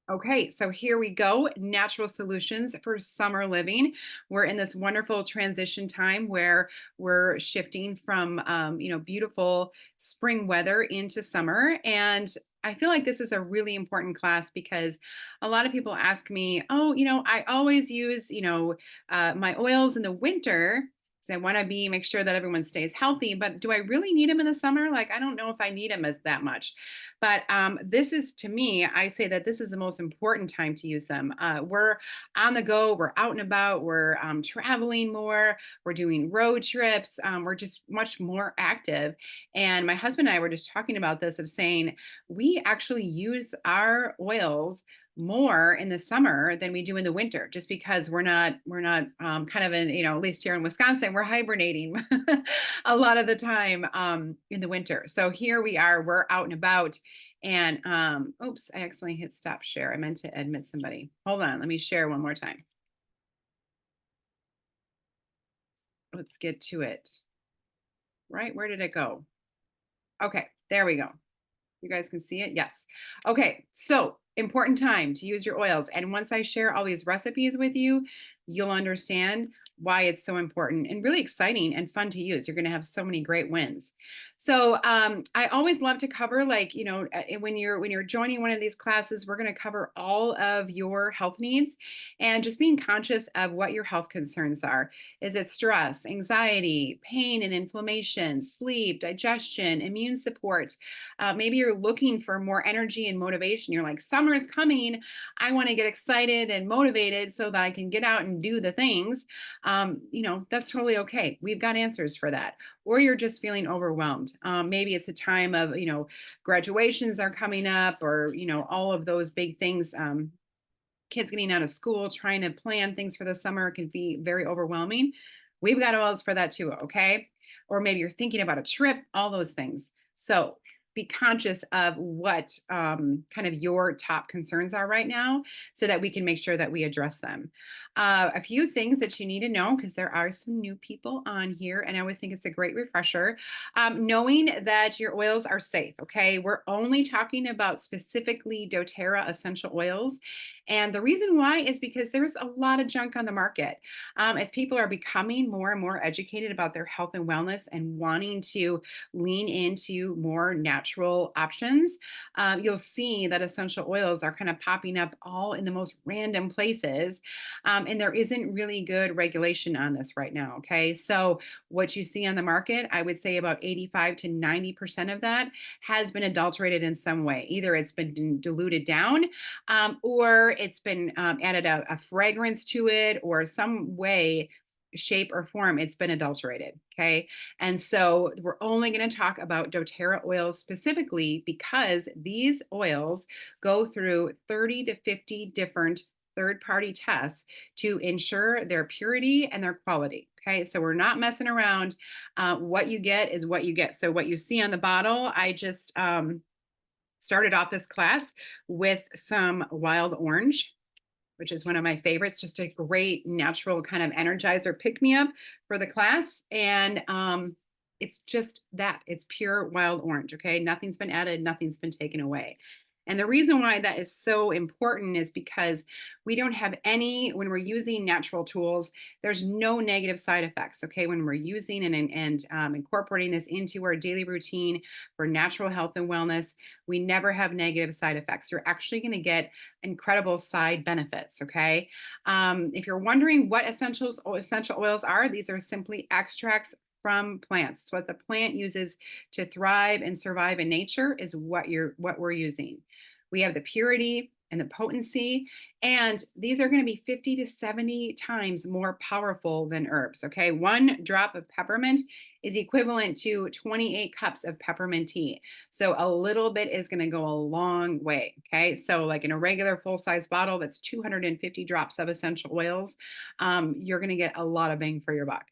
Okay, so here we go. Natural solutions for summer living. We're in this wonderful transition time where we're shifting from, beautiful spring weather into summer. And I feel like this is a really important class because a lot of people ask me, oh, I always use, my oils in the winter. So I want to make sure that everyone stays healthy, but do I really need them in the summer? Like, I don't know if I need them as that much. But this is, to me, I say that this is the most important time to use them. We're on the go, we're out and about, we're traveling more, we're doing road trips, we're just much more active. And my husband and I were just talking about this of saying we actually use our oils more in the summer than we do in the winter just because we're not kind of in, at least here in Wisconsin, we're hibernating a lot of the time in the winter. So here we are, we're out and about. And oops, I accidentally hit stop share. I meant to admit somebody. Hold on, let me share one more time. Let's get to it. Right, where did it go? Okay, there we go. You guys can see it? Yes. Okay. So, important time to use your oils. And once I share all these recipes with you, you'll understand why it's so important and really exciting and fun to use. You're going to have so many great wins. So, I always love to cover, like, when you're joining one of these classes, we're going to cover all of your health needs and just being conscious of what your health concerns are. Is it stress, anxiety, pain and inflammation, sleep, digestion, immune support? Maybe you're looking for more energy and motivation. You're like, summer is coming. I want to get excited and motivated so that I can get out and do the things. That's totally okay. We've got answers for that. Or you're just feeling overwhelmed. Maybe it's a time of, graduations are coming up or, all of those big things. Kids getting out of school, trying to plan things for the summer can be very overwhelming. We've got oils for that too, okay? Or maybe you're thinking about a trip, all those things. So be conscious of what kind of your top concerns are right now so that we can make sure that we address them. A few things that you need to know because there are some new people on here, and I always think it's a great refresher. Knowing that your oils are safe, okay? We're only talking about specifically doTERRA essential oils. And the reason why is because there's a lot of junk on the market. As people are becoming more and more educated about their health and wellness and wanting to lean into more natural options, you'll see that essential oils are kind of popping up all in the most random places. And there isn't really good regulation on this right now. Okay. So, what you see on the market, I would say about 85 to 90% of that has been adulterated in some way. Either it's been diluted down or it's been added a fragrance to it, or some way, shape, or form it's been adulterated. Okay. And so we're only going to talk about doTERRA oils specifically because these oils go through 30 to 50 different third party tests to ensure their purity and their quality. Okay, so we're not messing around. What you get is what you get. So, what you see on the bottle, I just started off this class with some wild orange, which is one of my favorites, just a great natural kind of energizer pick me up for the class. And it's just that it's pure wild orange. Okay. Nothing's been added, nothing's been taken away. And the reason why that is so important is because we don't have any, when we're using natural tools, there's no negative side effects. Okay. When we're using and incorporating this into our daily routine for natural health and wellness, we never have negative side effects. You're actually going to get incredible side benefits. Okay. If you're wondering what essential oils are, these are simply extracts from plants. It's what the plant uses to thrive and survive in nature is what we're using. We have the purity and the potency, and these are going to be 50 to 70 times more powerful than herbs. Okay. One drop of peppermint is equivalent to 28 cups of peppermint tea. So a little bit is going to go a long way. Okay. So, like in a regular full size bottle, that's 250 drops of essential oils. You're going to get a lot of bang for your buck.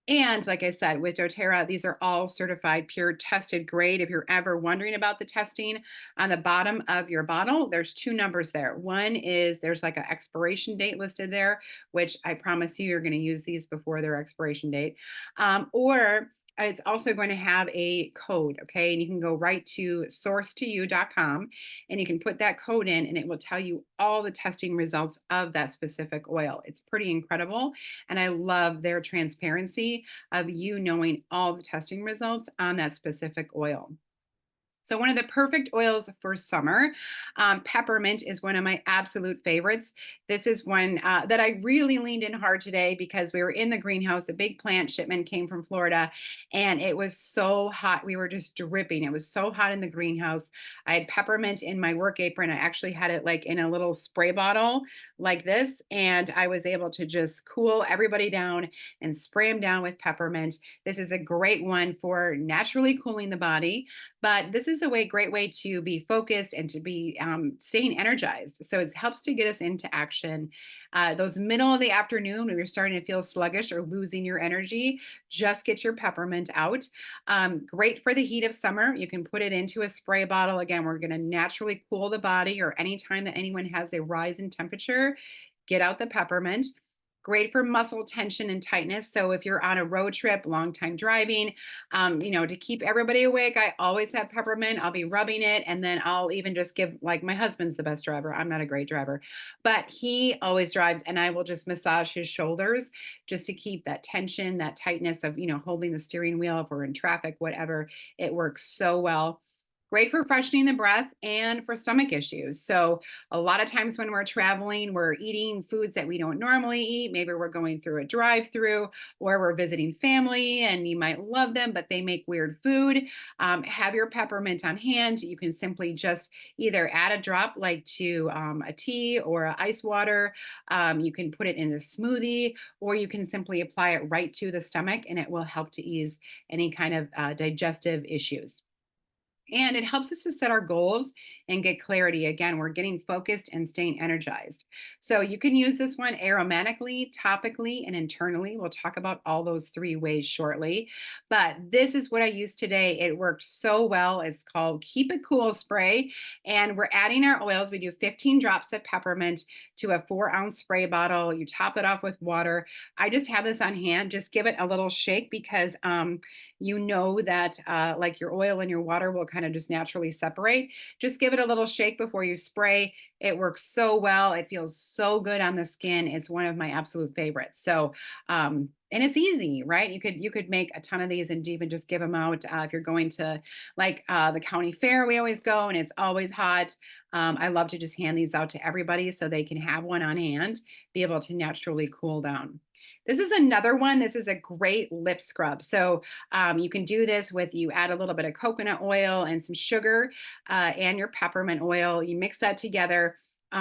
And like I said, with doTERRA, these are all certified, pure, tested grade. If you're ever wondering about the testing, on the bottom of your bottle, there's two numbers there. One is there's like an expiration date listed there, which I promise you, you're going to use these before their expiration date. Or it's also going to have a code, okay? And you can go right to source2you.com and you can put that code in and it will tell you all the testing results of that specific oil. It's pretty incredible. And I love their transparency of you knowing all the testing results on that specific oil. So, one of the perfect oils for summer, peppermint is one of my absolute favorites. This is one that I really leaned in hard today because we were in the greenhouse. A big plant shipment came from Florida and it was so hot. We were just dripping. It was so hot in the greenhouse. I had peppermint in my work apron. I actually had it like in a little spray bottle like this. And I was able to just cool everybody down and spray them down with peppermint. This is a great one for naturally cooling the body, but this is a great way to be focused and to be staying energized. So it helps to get us into action. Those middle of the afternoon when you're starting to feel sluggish or losing your energy, just get your peppermint out. Great for the heat of summer. You can put it into a spray bottle. Again, we're going to naturally cool the body, or anytime that anyone has a rise in temperature, get out the peppermint. Great for muscle tension and tightness. So if you're on a road trip, long time driving, to keep everybody awake, I always have peppermint. I'll be rubbing it, and then I'll even just give, like, my husband's the best driver. I'm not a great driver, but he always drives, and I will just massage his shoulders just to keep that tension, that tightness of, holding the steering wheel if we're in traffic, whatever. It works so well. Great for freshening the breath and for stomach issues. So, a lot of times when we're traveling, we're eating foods that we don't normally eat. Maybe we're going through a drive through or we're visiting family and you might love them, but they make weird food. Have your peppermint on hand. You can simply just either add a drop like to a tea or ice water. You can put it in a smoothie, or you can simply apply it right to the stomach and it will help to ease any kind of digestive issues. And it helps us to set our goals and get clarity. Again, we're getting focused and staying energized. So you can use this one aromatically, topically, and internally. We'll talk about all those three ways shortly. But this is what I used today. It worked so well. It's called Keep It Cool Spray. And we're adding our oils. We do 15 drops of peppermint to a 4-ounce spray bottle. You top it off with water. I just have this on hand. Just give it a little shake because you know that like your oil and your water will kind of just naturally separate. Just give it a little shake before you spray. It works so well. It feels so good on the skin. It's one of my absolute favorites. So, and it's easy, right? You could make a ton of these and even just give them out if you're going to like the county fair. We always go, and it's always hot. I love to just hand these out to everybody so they can have one on hand, be able to naturally cool down. This is another one. This is a great lip scrub. So you can do this with, you add a little bit of coconut oil and some sugar and your peppermint oil. You mix that together.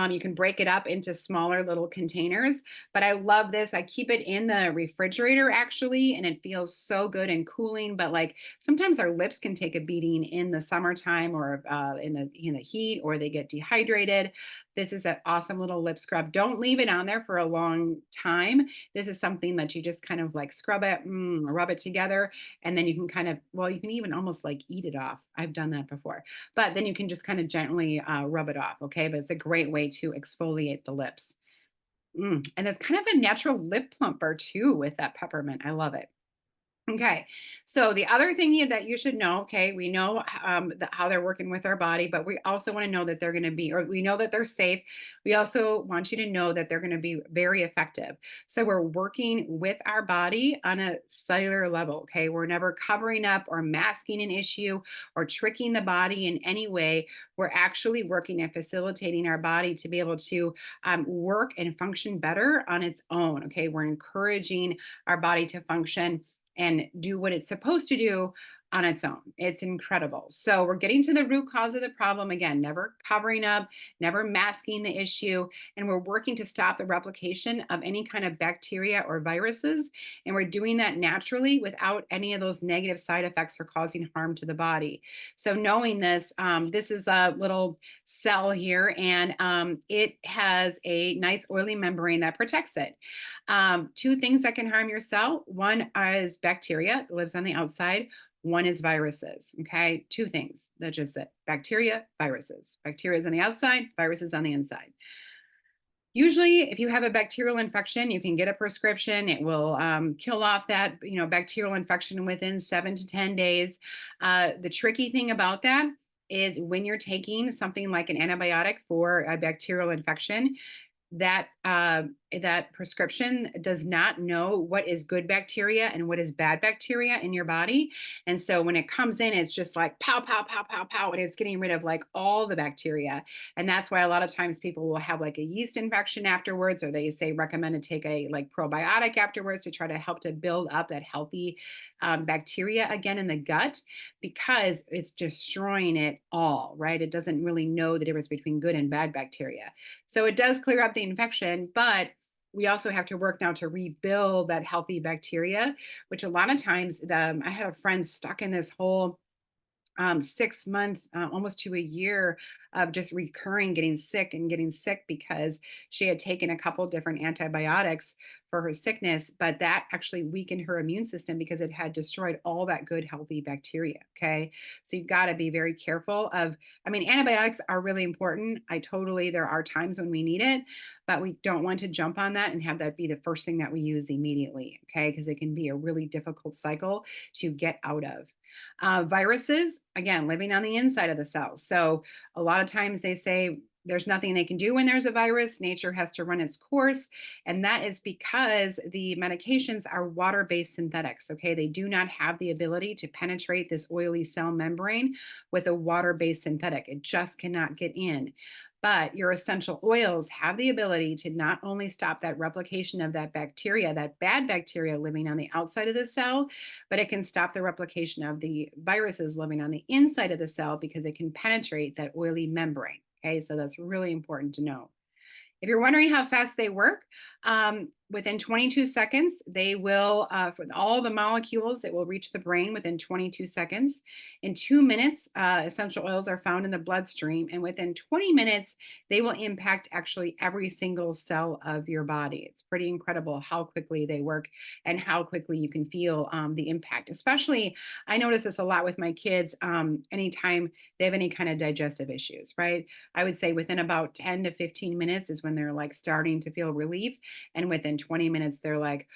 You can break it up into smaller little containers, but I love this. I keep it in the refrigerator actually, and it feels so good and cooling. But like sometimes our lips can take a beating in the summertime or in the heat, or they get dehydrated. This is an awesome little lip scrub. Don't leave it on there for a long time. This is something that you just kind of like scrub it, rub it together, and then you can kind of, well, you can even almost like eat it off. I've done that before, but then you can just kind of gently rub it off. Okay. But it's a great way to exfoliate the lips. And it's kind of a natural lip plumper too with that peppermint. I love it. Okay. So the other thing that you should know, okay, we know how they're working with our body, but we also want to know that they're going to be, or we know that they're safe. We also want you to know that they're going to be very effective. So we're working with our body on a cellular level. Okay. We're never covering up or masking an issue or tricking the body in any way. We're actually working and facilitating our body to be able to work and function better on its own. Okay. We're encouraging our body to function and do what it's supposed to do on its own. It's incredible. So we're getting to the root cause of the problem again, never covering up, never masking the issue, and we're working to stop the replication of any kind of bacteria or viruses. And we're doing that naturally without any of those negative side effects or causing harm to the body. So knowing this, this is a little cell here, and it has a nice oily membrane that protects it. Two things that can harm your cell. One is bacteria that lives on the outside. One is viruses. Okay. Two things. That's just it. Bacteria, viruses. Bacteria is on the outside, viruses on the inside. Usually, if you have a bacterial infection, you can get a prescription. It will kill off that, bacterial infection within 7 to 10 days. The tricky thing about that is when you're taking something like an antibiotic for a bacterial infection, that prescription does not know what is good bacteria and what is bad bacteria in your body. And so when it comes in, it's just like pow, pow, pow, pow, pow, and it's getting rid of like all the bacteria. And that's why a lot of times people will have like a yeast infection afterwards, or they say recommend to take a like probiotic afterwards to try to help to build up that healthy bacteria again in the gut, because it's destroying it all, right? It doesn't really know the difference between good and bad bacteria. So it does clear up the infection, but we also have to work now to rebuild that healthy bacteria, which a lot of times I had a friend stuck in this whole 6 month, almost to a year of just recurring getting sick because she had taken a couple different antibiotics for her sickness, but that actually weakened her immune system because it had destroyed all that good, healthy bacteria. Okay. So you've got to be very careful of, I mean, antibiotics are really important. There are times when we need it, but we don't want to jump on that and have that be the first thing that we use immediately. Okay. Because it can be a really difficult cycle to get out of. Viruses, again, living on the inside of the cells. So a lot of times they say there's nothing they can do when there's a virus. Nature has to run its course. And that is because the medications are water based synthetics. Okay. They do not have the ability to penetrate this oily cell membrane with a water based synthetic. It just cannot get in. But your essential oils have the ability to not only stop that replication of that bacteria, that bad bacteria living on the outside of the cell, but it can stop the replication of the viruses living on the inside of the cell because it can penetrate that oily membrane. Okay, so that's really important to know. If you're wondering how fast they work, within 22 seconds, they will, for all the molecules, it will reach the brain within 22 seconds. In 2 minutes, essential oils are found in the bloodstream, and within 20 minutes, they will impact actually every single cell of your body. It's pretty incredible how quickly they work and how quickly you can feel the impact. Especially, I notice this a lot with my kids anytime they have any kind of digestive issues, right? I would say within about 10 to 15 minutes is when they're like starting to feel relief. And within 20 minutes, they're like,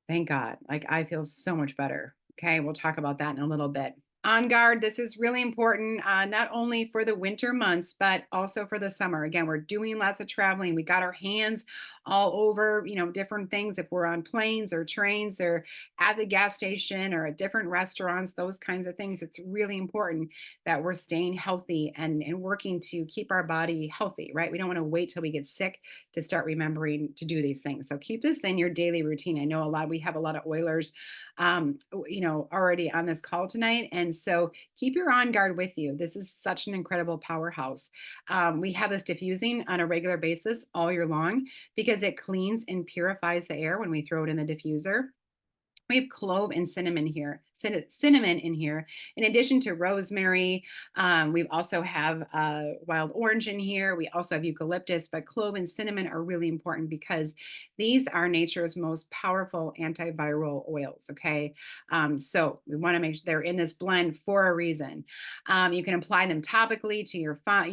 thank God. Like, I feel so much better. Okay. We'll talk about that in a little bit. On guard, this is really important, not only for the winter months, but also for the summer. Again, we're doing lots of traveling. We got our hands all over, different things. If we're on planes or trains or at the gas station or at different restaurants, those kinds of things, it's really important that we're staying healthy and working to keep our body healthy, right? We don't want to wait till we get sick to start remembering to do these things. So keep this in your daily routine. I know we have a lot of Oilers already on this call tonight. And so keep your on guard with you. This is such an incredible powerhouse. We have this diffusing on a regular basis all year long because it cleans and purifies the air when we throw it in the diffuser. We have clove and cinnamon here, cinnamon in here. In addition to rosemary, we also have wild orange in here. We also have eucalyptus, but clove and cinnamon are really important because these are nature's most powerful antiviral oils. Okay, so we want to make sure they're in this blend for a reason. You can apply them topically to your fine,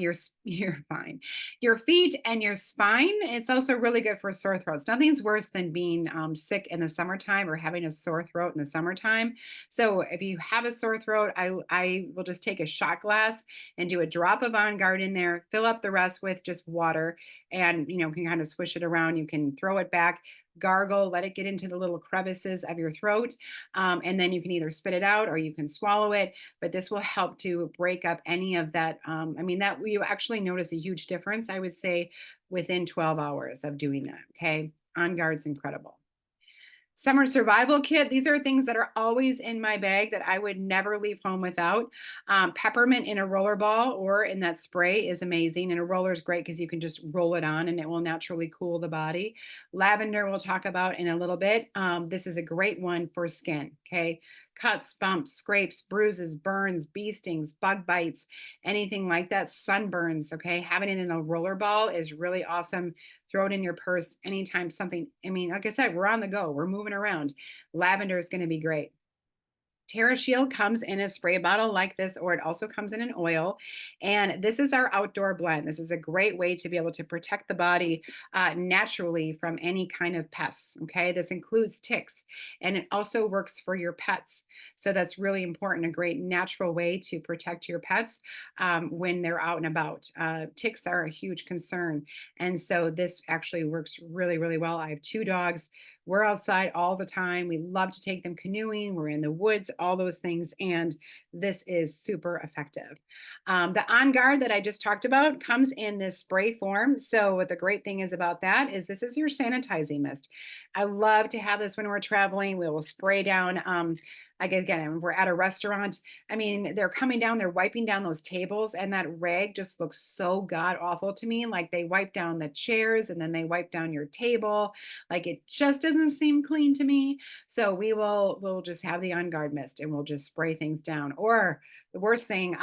your feet and your spine. It's also really good for sore throats. Nothing's worse than being sick in the summertime or having a sore throat in the summertime. So if you have a sore throat, I will just take a shot glass and do a drop of On Guard in there, fill up the rest with just water, and can kind of swish it around. You can throw it back, gargle, let it get into the little crevices of your throat, and then you can either spit it out or you can swallow it. But this will help to break up any of that. That you actually notice a huge difference, I would say, within 12 hours of doing that. Okay, On Guard's incredible. Summer survival kit. These are things that are always in my bag that I would never leave home without. Peppermint in a roller ball or in that spray is amazing. And a roller is great because you can just roll it on and it will naturally cool the body. Lavender, we'll talk about in a little bit. This is a great one for skin. Okay. Cuts, bumps, scrapes, bruises, burns, bee stings, bug bites, anything like that, sunburns. Okay. Having it in a roller ball is really awesome. Throw it in your purse anytime something, like I said, we're on the go, we're moving around. Lavender is going to be great. TerraShield comes in a spray bottle like this, or it also comes in an oil. And this is our outdoor blend. This is a great way to be able to protect the body naturally from any kind of pests. Okay. This includes ticks, and it also works for your pets. So that's really important. A great natural way to protect your pets when they're out and about. Ticks are a huge concern. And so this actually works really, really well. I have two dogs. We're outside all the time. We love to take them canoeing. We're in the woods, all those things. And this is super effective. The On Guard that I just talked about comes in this spray form. So, what the great thing is about that is this is your sanitizing mist. I love to have this when we're traveling. We will spray down. I guess again, if we're at a restaurant. I mean, they're coming down, they're wiping down those tables, and that rag just looks so god awful to me. Like they wipe down the chairs and then they wipe down your table. Like it just doesn't seem clean to me. So we'll just have the On Guard mist and we'll just spray things down. Or the worst thing,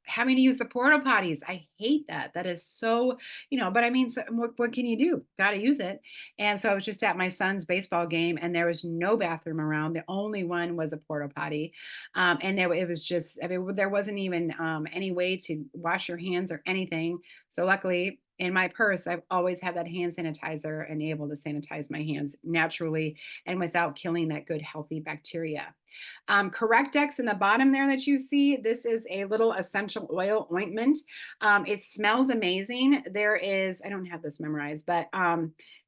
having to use the porta potties. I hate that. That is so, but I mean, so what can you do? Got to use it. And so I was just at my son's baseball game and there was no bathroom around. The only one was a porta potty. And it was just, I mean, there wasn't even any way to wash your hands or anything. So luckily, in my purse, I've always had that hand sanitizer and able to sanitize my hands naturally and without killing that good, healthy bacteria. Correctex in the bottom there that you see, this is a little essential oil ointment. It smells amazing. There is, I don't have this memorized, but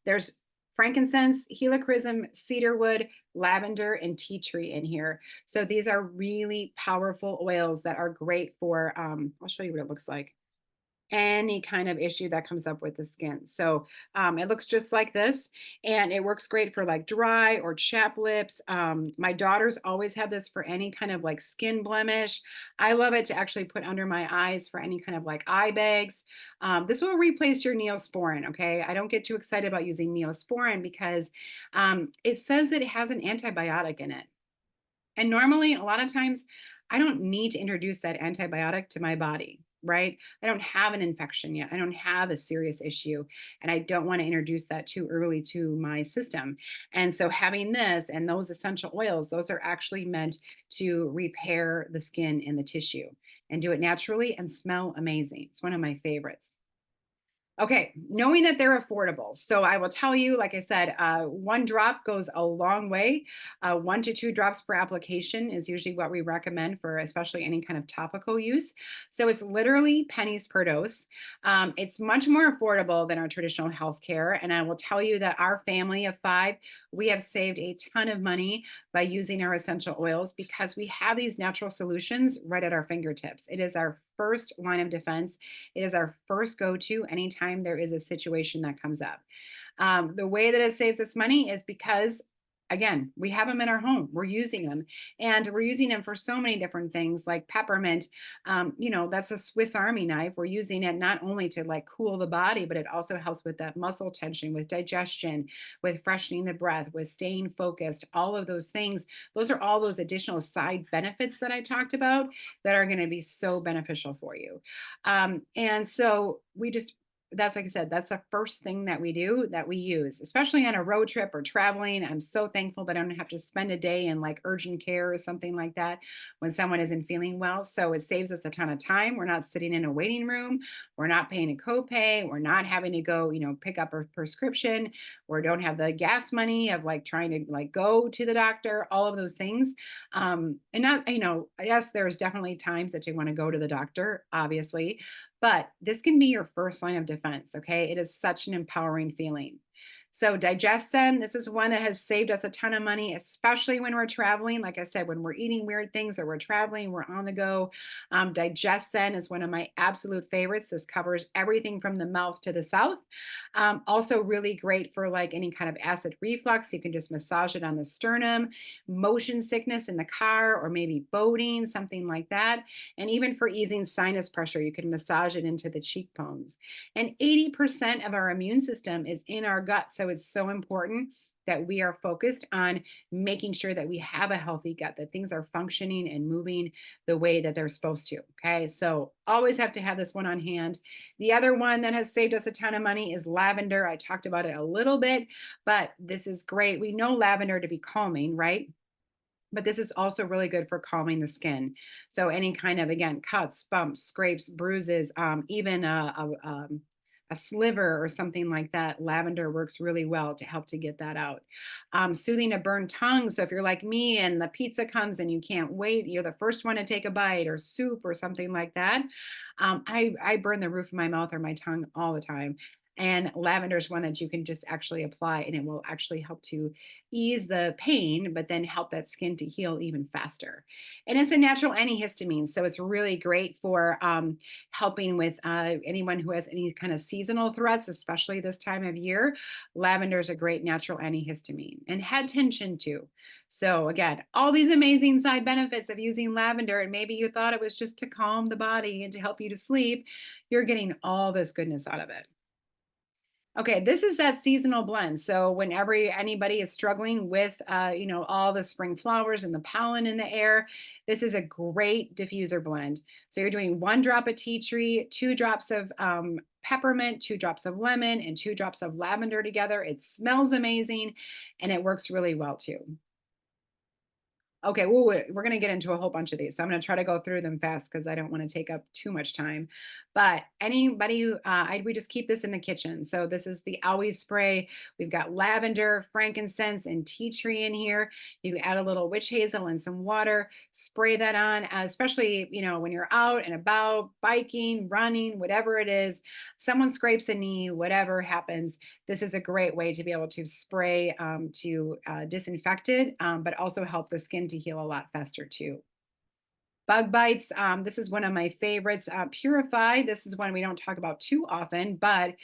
there's frankincense, helichrysum, cedarwood, lavender, and tea tree in here. So these are really powerful oils that are great for, I'll show you what it looks like, any kind of issue that comes up with the skin. So it looks just like this, and it works great for like dry or chapped lips. My daughters always have this for any kind of like skin blemish. I love it to actually put under my eyes for any kind of like eye bags. This will replace your Neosporin. Okay, I don't get too excited about using Neosporin because it says that it has an antibiotic in it. And normally, a lot of times, I don't need to introduce that antibiotic to my body, right? I don't have an infection yet. I don't have a serious issue. And I don't want to introduce that too early to my system. And so, having this and those essential oils, those are actually meant to repair the skin and the tissue and do it naturally and smell amazing. It's one of my favorites. Okay, knowing that they're affordable. So I will tell you, like I said, one drop goes a long way. 1 to 2 drops per application is usually what we recommend for especially any kind of topical use. So it's literally pennies per dose. It's much more affordable than our traditional healthcare. And I will tell you that our family of 5, we have saved a ton of money by using our essential oils because we have these natural solutions right at our fingertips. It is our first line of defense. It is our first go to anytime there is a situation that comes up. The way that it saves us money is because, again, we have them in our home. We're using them, and we're using them for so many different things, like peppermint. That's a Swiss Army knife. We're using it not only to like cool the body, but it also helps with that muscle tension, with digestion, with freshening the breath, with staying focused. All of those things. Those are all those additional side benefits that I talked about that are going to be so beneficial for you. And so we just, that's like I said, that's the first thing that we do that we use, especially on a road trip or traveling. I'm so thankful that I don't have to spend a day in like urgent care or something like that when someone isn't feeling well. So it saves us a ton of time. We're not sitting in a waiting room. We're not paying a copay. We're not having to go, pick up a prescription or don't have the gas money of like trying to like go to the doctor, all of those things. And not, yes, there's definitely times that you want to go to the doctor, obviously, but this can be your first line of defense, okay? It is such an empowering feeling. So, Digestin, this is one that has saved us a ton of money, especially when we're traveling. Like I said, when we're eating weird things or we're traveling, we're on the go. Digestin is one of my absolute favorites. This covers everything from the mouth to the south. Also, really great for like any kind of acid reflux. You can just massage it on the sternum, motion sickness in the car, or maybe boating, something like that. And even for easing sinus pressure, you can massage it into the cheekbones. And 80% of our immune system is in our gut. So it's so important that we are focused on making sure that we have a healthy gut, that things are functioning and moving the way that they're supposed to. Okay. So always have to have this one on hand. The other one that has saved us a ton of money is lavender. I talked about it a little bit, but this is great. We know lavender to be calming, right? But this is also really good for calming the skin. So any kind of, again, cuts, bumps, scrapes, bruises, even a sliver or something like that, lavender works really well to help to get that out. Soothing a burned tongue. So if you're like me and the pizza comes and you can't wait, you're the first one to take a bite, or soup or something like that. I burn the roof of my mouth or my tongue all the time. And lavender is one that you can just actually apply, and it will actually help to ease the pain, but then help that skin to heal even faster. And it's a natural antihistamine, so it's really great for helping with anyone who has any kind of seasonal threats, especially this time of year. Lavender is a great natural antihistamine, and head tension too. So again, all these amazing side benefits of using lavender, and maybe you thought it was just to calm the body and to help you to sleep. You're getting all this goodness out of it. Okay, this is that seasonal blend. So whenever anybody is struggling with, all the spring flowers and the pollen in the air, this is a great diffuser blend. So you're doing 1 drop of tea tree, 2 drops of peppermint, 2 drops of lemon, and 2 drops of lavender together. It smells amazing, and it works really well too. Okay, well, we're gonna get into a whole bunch of these, so I'm gonna try to go through them fast because I don't want to take up too much time. But anybody, we just keep this in the kitchen. So this is the Always spray. We've got lavender, frankincense, and tea tree in here. You add a little witch hazel and some water. Spray that on, especially when you're out and about, biking, running, whatever it is. Someone scrapes a knee, whatever happens, this is a great way to be able to spray to disinfect it, but also help the skin to heal a lot faster too. Bug bites. This is one of my favorites. Purify. This is one we don't talk about too often, but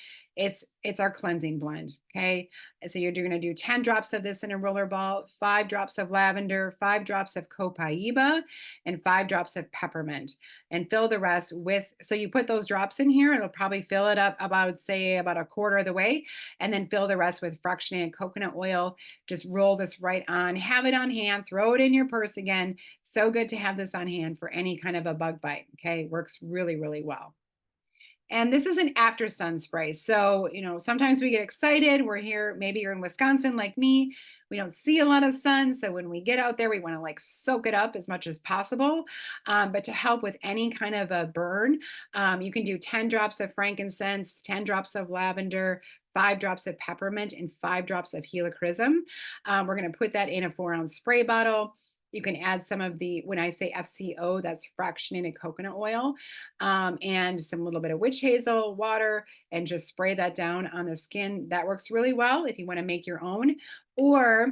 it's our cleansing blend. Okay, so you're going to do 10 drops of this in a roller ball, 5 drops of lavender, 5 drops of copaiba, and 5 drops of peppermint, and fill the rest with. So you put those drops in here, it'll probably fill it up about, say, about a quarter of the way, and then fill the rest with fractionated coconut oil. Just roll this right on. Have it on hand. Throw it in your purse again. So good to have this on hand for any kind of a bug bite. Okay, works really, really well. And this is an after sun spray. So, sometimes we get excited. We're here, maybe you're in Wisconsin like me. We don't see a lot of sun. So when we get out there, we want to like soak it up as much as possible. But to help with any kind of a burn, you can do 10 drops of frankincense, 10 drops of lavender, 5 drops of peppermint, and 5 drops of helichrysum. We're going to put that in a 4-ounce spray bottle. You can add some of the, when I say FCO, that's fractionated coconut oil, and some little bit of witch hazel, water, and just spray that down on the skin. That works really well if you want to make your own. Or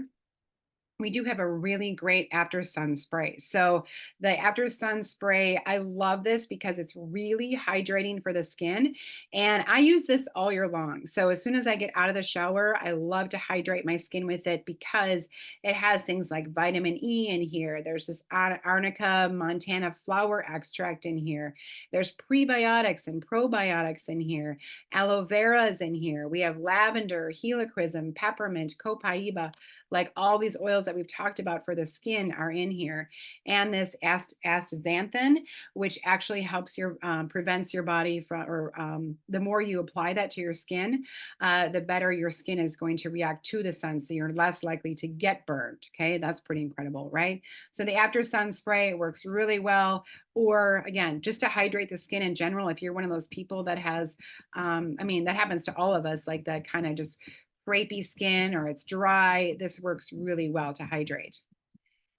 we do have a really great after sun spray. So the after sun spray, I love this because it's really hydrating for the skin. And I use this all year long. So as soon as I get out of the shower, I love to hydrate my skin with it because it has things like vitamin E in here. There's this Arnica montana flower extract in here. There's prebiotics and probiotics in here. Aloe vera is in here. We have lavender, helichrysum, peppermint, copaiba, like all these oils that we've talked about for the skin are in here. And this astaxanthin, which actually helps prevents your body from, or the more you apply that to your skin, the better your skin is going to react to the sun. So you're less likely to get burned. Okay, that's pretty incredible, right? So the after sun spray works really well. Or again, just to hydrate the skin in general, if you're one of those people that has, that happens to all of us, like that kind of just crepey skin or it's dry, this works really well to hydrate.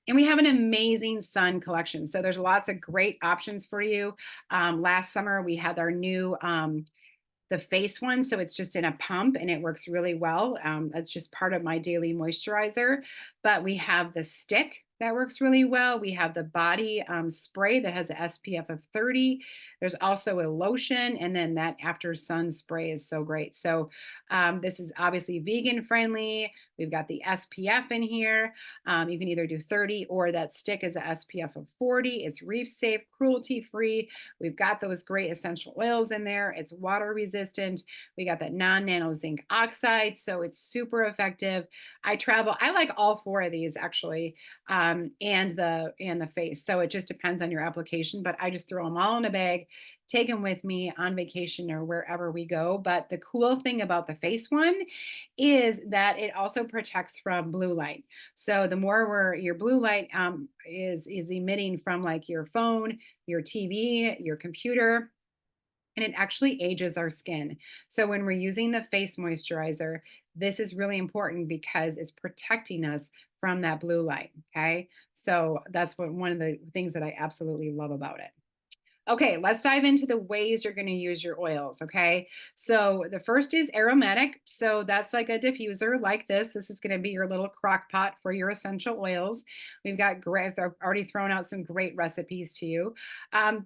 And we have an amazing sun collection. So there's lots of great options for you. Last summer, we had our new the face one. So it's just in a pump and it works really well. That's just part of my daily moisturizer. But we have the stick that works really well. We have the body spray that has an SPF of 30. There's also a lotion, and then that after sun spray is so great. So this is obviously vegan friendly. We've got the SPF in here. You can either do 30 or that stick is a SPF of 40. It's reef safe, cruelty free. We've got those great essential oils in there. It's water resistant. We got that non-nano zinc oxide. So it's super effective. I like all 4 of these actually. and the face. So it just depends on your application, but I just throw them all in a bag, take them with me on vacation or wherever we go. But the cool thing about the face one is that it also protects from blue light. So the more where your blue light is emitting from like your phone, your TV, your computer, and it actually ages our skin. So when we're using the face moisturizer, this is really important because it's protecting us from that blue light. Okay. So that's one of the things that I absolutely love about it. Okay, let's dive into the ways you're going to use your oils. Okay, so the first is aromatic. So that's like a diffuser like this. This is going to be your little crock pot for your essential oils. We've got great, I've already thrown out some great recipes to you.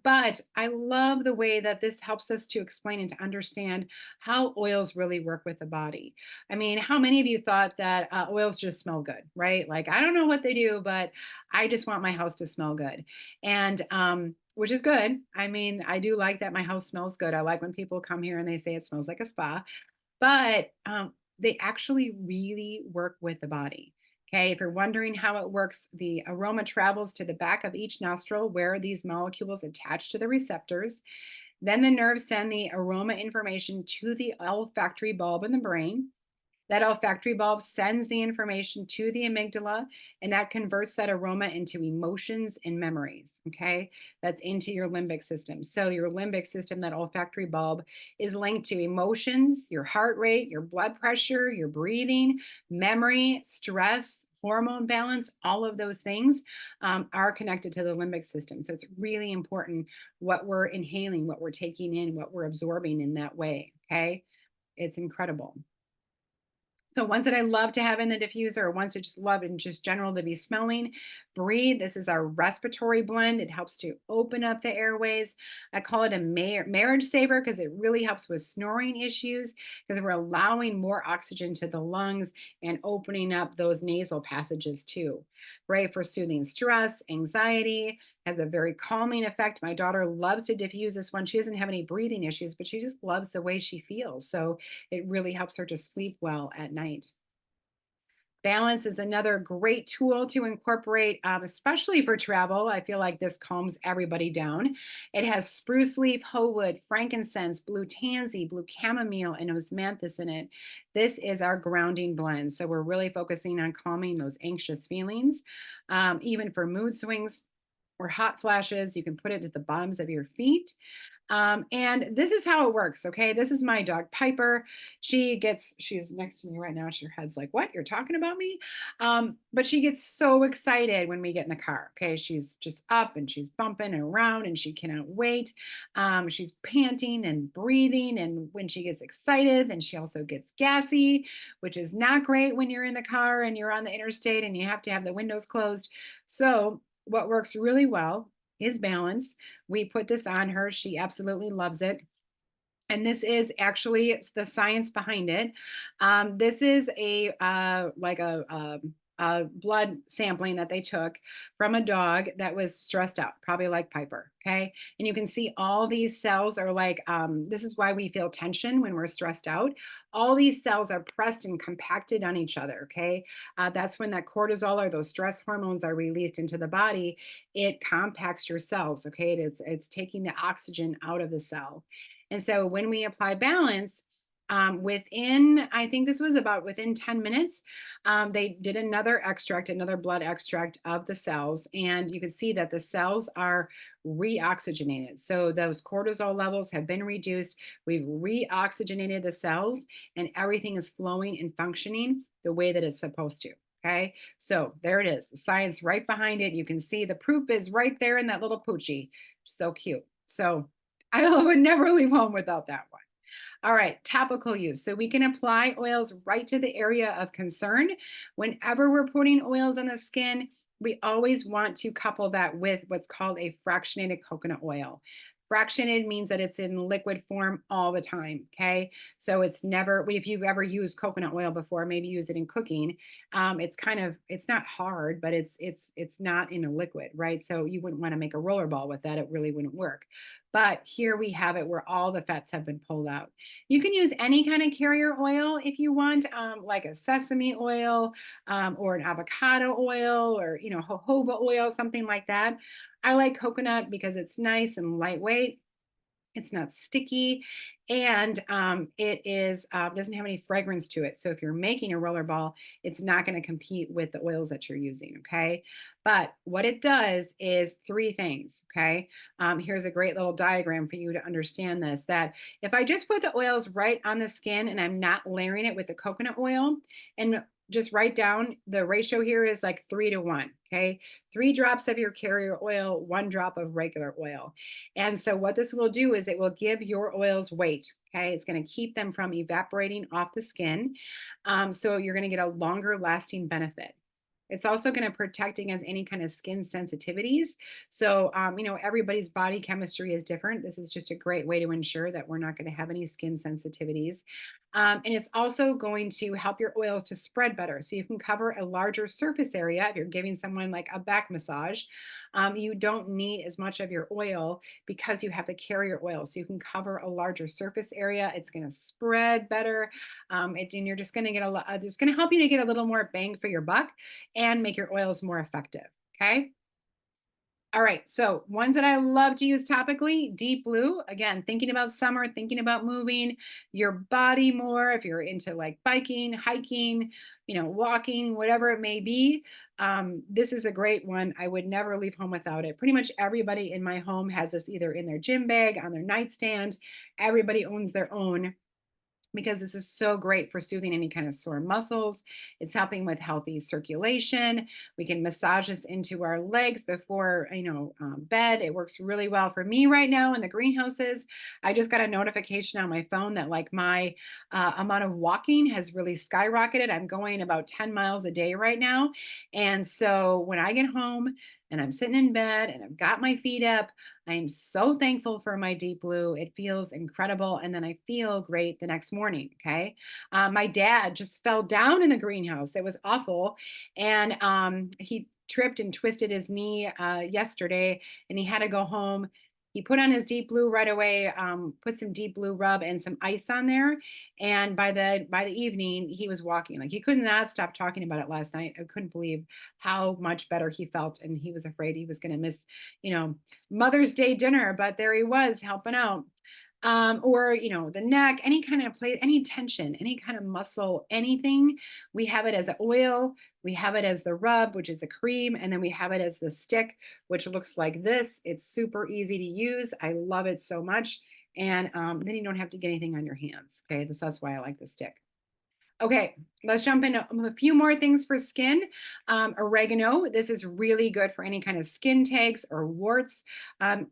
But I love the way that this helps us to explain and to understand how oils really work with the body. I mean, how many of you thought that oils just smell good, right? Like, I don't know what they do, but I just want my house to smell good. And which is good. I mean, I do like that my house smells good. I like when people come here and they say it smells like a spa, but they actually really work with the body. Okay, if you're wondering how it works, the aroma travels to the back of each nostril where these molecules attach to the receptors. Then the nerves send the aroma information to the olfactory bulb in the brain. That olfactory bulb sends the information to the amygdala, and that converts that aroma into emotions and memories. Okay. That's into your limbic system. So, your limbic system, that olfactory bulb, is linked to emotions, your heart rate, your blood pressure, your breathing, memory, stress, hormone balance. All of those things are connected to the limbic system. So, it's really important what we're inhaling, what we're taking in, what we're absorbing in that way. Okay. It's incredible. So ones that I love to have in the diffuser, or ones I just love in just general to be smelling, Breathe. This is our respiratory blend. It helps to open up the airways. I call it a marriage saver because it really helps with snoring issues because we're allowing more oxygen to the lungs and opening up those nasal passages too. Great for soothing stress, anxiety, has a very calming effect. My daughter loves to diffuse this one. She doesn't have any breathing issues, but she just loves the way she feels. So it really helps her to sleep well at night. Balance is another great tool to incorporate, especially for travel. I feel like this calms everybody down. It has spruce leaf, hoe wood, frankincense, blue tansy, blue chamomile, and osmanthus in it. This is our grounding blend. So we're really focusing on calming those anxious feelings. Even for mood swings or hot flashes, you can put it at the bottoms of your feet. And this is how it works. Okay. This is my dog, Piper. She's next to me right now. Her head's like, what? You're talking about me? But she gets so excited when we get in the car. Okay. She's just up and she's bumping around and she cannot wait. She's panting and breathing. And when she gets excited, then she also gets gassy, which is not great when you're in the car and you're on the interstate and you have to have the windows closed. So, what works really well is balance. We put this on her. She absolutely loves it. And this is actually it's the science behind it. This is a blood sampling that they took from a dog that was stressed out, probably like Piper. Okay, and you can see all these cells are like this is why we feel tension when we're stressed out. All these cells are pressed and compacted on each other. Okay, that's when that cortisol or those stress hormones are released into the body. It compacts your cells. Okay, it's taking the oxygen out of the cell. And so when we apply balance, within, I think this was about within 10 minutes, they did another extract, another blood extract of the cells. And you can see that the cells are reoxygenated. So those cortisol levels have been reduced. We've reoxygenated the cells, and everything is flowing and functioning the way that it's supposed to. Okay, so there it is, the science right behind it. You can see the proof is right there in that little poochie. So cute. So I would never leave home without that one. All right, topical use. So we can apply oils right to the area of concern. Whenever we're putting oils on the skin, we always want to couple that with what's called a fractionated coconut oil. Fractionated means that it's in liquid form all the time. Okay. So it's never, if you've ever used coconut oil before, maybe use it in cooking. It's not hard, but it's not in a liquid, right? So you wouldn't want to make a roller ball with that. It really wouldn't work. But here we have it where all the fats have been pulled out. You can use any kind of carrier oil if you want, like a sesame oil or an avocado oil or, jojoba oil, something like that. I like coconut because it's nice and lightweight. It's not sticky, and it is doesn't have any fragrance to it. So if you're making a roller ball, it's not going to compete with the oils that you're using. Okay, but what it does is three things. Okay, here's a great little diagram for you to understand this. That if I just put the oils right on the skin and I'm not layering it with the coconut oil, and just write down the ratio here is like 3 to 1. Okay, 3 drops of your carrier oil, 1 drop of regular oil. And so what this will do is it will give your oils weight. Okay, it's going to keep them from evaporating off the skin. So you're going to get a longer lasting benefit. It's also going to protect against any kind of skin sensitivities. So, everybody's body chemistry is different. This is just a great way to ensure that we're not going to have any skin sensitivities. And it's also going to help your oils to spread better. So you can cover a larger surface area if you're giving someone like a back massage. You don't need as much of your oil because you have the carrier oil. So you can cover a larger surface area. It's going to spread better. And you're just going to get a lot, it's going to help you to get a little more bang for your buck and make your oils more effective. Okay. All right, so ones that I love to use topically, Deep Blue. Again, thinking about summer, thinking about moving your body more. If you're into like biking, hiking, walking, whatever it may be, this is a great one. I would never leave home without it. Pretty much everybody in my home has this either in their gym bag, on their nightstand. Everybody owns their own because this is so great for soothing any kind of sore muscles. It's helping with healthy circulation. We can massage this into our legs before, bed. It works really well for me right now in the greenhouses. I just got a notification on my phone that like my amount of walking has really skyrocketed. I'm going about 10 miles a day right now. And so when I get home and I'm sitting in bed and I've got my feet up, I am so thankful for my Deep Blue. It feels incredible. And then I feel great the next morning. Okay. My dad just fell down in the greenhouse. It was awful. And he tripped and twisted his knee yesterday and he had to go home. He put on his Deep Blue right away, put some Deep Blue rub and some ice on there. And by the evening, he was walking. Like he could not stop talking about it last night. I couldn't believe how much better he felt. And he was afraid he was going to miss, you know, Mother's Day dinner, but there he was helping out. Or, the neck, any kind of place, any tension, any kind of muscle, anything. We have it as an oil. We have it as the rub, which is a cream. And then we have it as the stick, which looks like this. It's super easy to use. I love it so much. And then you don't have to get anything on your hands. Okay. So that's why I like the stick. Okay, let's jump into a few more things for skin. Oregano, this is really good for any kind of skin tags or warts. I'm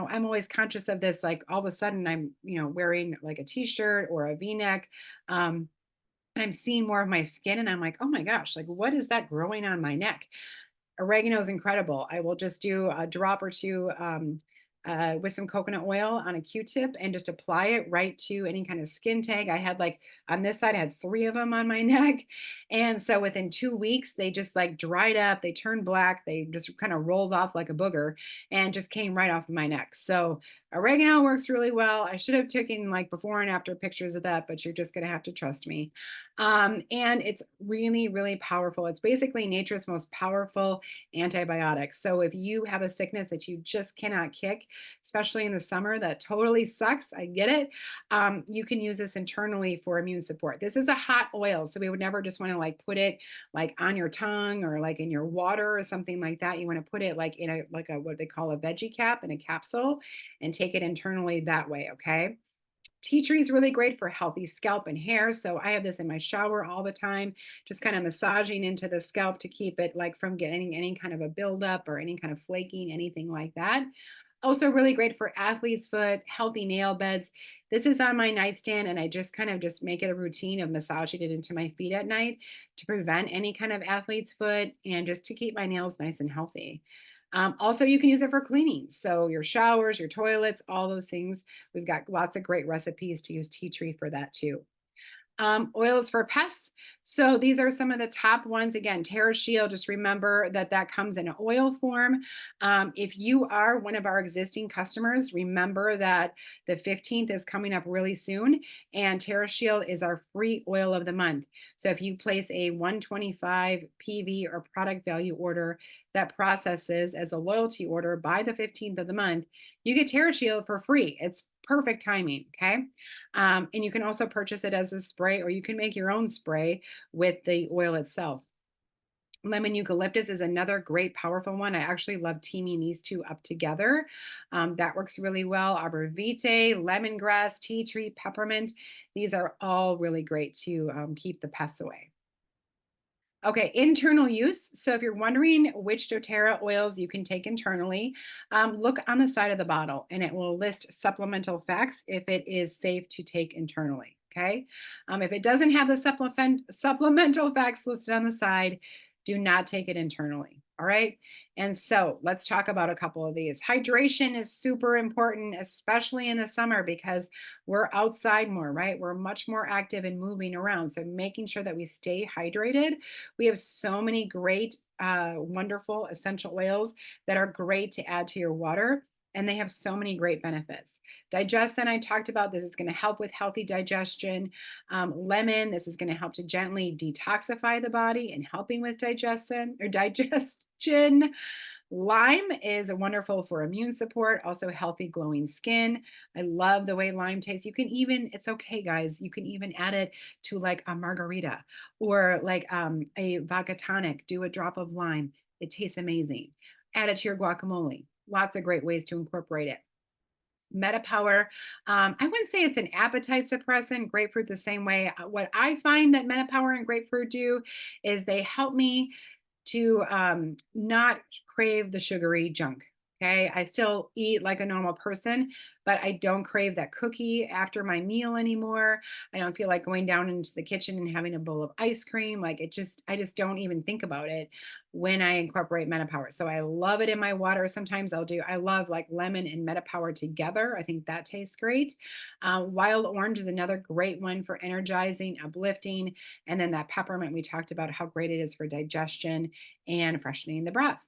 always conscious of this, like all of a sudden I'm, wearing like a t-shirt or a v-neck. And I'm seeing more of my skin and I'm like, oh my gosh, like what is that growing on my neck? Oregano is incredible. I will just do a drop or two with some coconut oil on a Q-tip and just apply it right to any kind of skin tag. I had like on this side, I had 3 of them on my neck. And so within 2 weeks, they just like dried up, they turned black, they just kind of rolled off like a booger and just came right off of my neck. So oregano works really well. I should have taken like before and after pictures of that, but you're just going to have to trust me. And it's really, really powerful. It's basically nature's most powerful antibiotic. So if you have a sickness that you just cannot kick, especially in the summer, that totally sucks. I get it. You can use this internally for immune support. This is a hot oil, so we would never just want to like put it like on your tongue or like in your water or something like that. You want to put it like in a what they call a veggie cap in a capsule and take it internally that way. Okay. Tea tree is really great for healthy scalp and hair. So I have this in my shower all the time, just kind of massaging into the scalp to keep it like from getting any kind of a buildup or any kind of flaking, anything like that. Also really great for athlete's foot, healthy nail beds. This is on my nightstand and I just kind of just make it a routine of massaging it into my feet at night to prevent any kind of athlete's foot and just to keep my nails nice and healthy. Also, you can use it for cleaning. So your showers, your toilets, all those things. We've got lots of great recipes to use tea tree for that too. Oils for pests. So these are some of the top ones. Again, TerraShield, just remember that that comes in oil form. If you are one of our existing customers, remember that the 15th is coming up really soon, and TerraShield is our free oil of the month. So if you place a 125 PV or product value order that processes as a loyalty order by the 15th of the month, you get TerraShield for free. It's perfect timing. Okay. And you can also purchase it as a spray, or you can make your own spray with the oil itself. Lemon eucalyptus is another great, powerful one. I actually love teaming these two up together. That works really well. Arbor vitae, lemongrass, tea tree, peppermint. These are all really great to keep the pests away. Okay, internal use. So if you're wondering which doTERRA oils you can take internally, look on the side of the bottle and it will list supplemental facts if it is safe to take internally. Okay. If it doesn't have the supplemental facts listed on the side, do not take it internally. All right. And so let's talk about a couple of these. Hydration is super important, especially in the summer because we're outside more, right? We're much more active and moving around. So making sure that we stay hydrated. We have so many great, wonderful essential oils that are great to add to your water. And they have so many great benefits. Digestin, I talked about, this is going to help with healthy digestion. Lemon, this is going to help to gently detoxify the body and helping with digestion or digestion. Lime is wonderful for immune support, also healthy, glowing skin. I love the way lime tastes. You can even, it's okay, guys, you can even add it to like a margarita or like a vodka tonic. Do a drop of lime. It tastes amazing. Add it to your guacamole. Lots of great ways to incorporate it. MetaPower, I wouldn't say it's an appetite suppressant. Grapefruit, the same way. What I find that MetaPower and grapefruit do is they help me to not crave the sugary junk. Okay. I still eat like a normal person, but I don't crave that cookie after my meal anymore. I don't feel like going down into the kitchen and having a bowl of ice cream. Like I just don't even think about it when I incorporate MetaPower. So I love it in my water. Sometimes I love like lemon and MetaPower together. I think that tastes great. Wild orange is another great one for energizing, uplifting. And then that peppermint, we talked about how great it is for digestion and freshening the breath.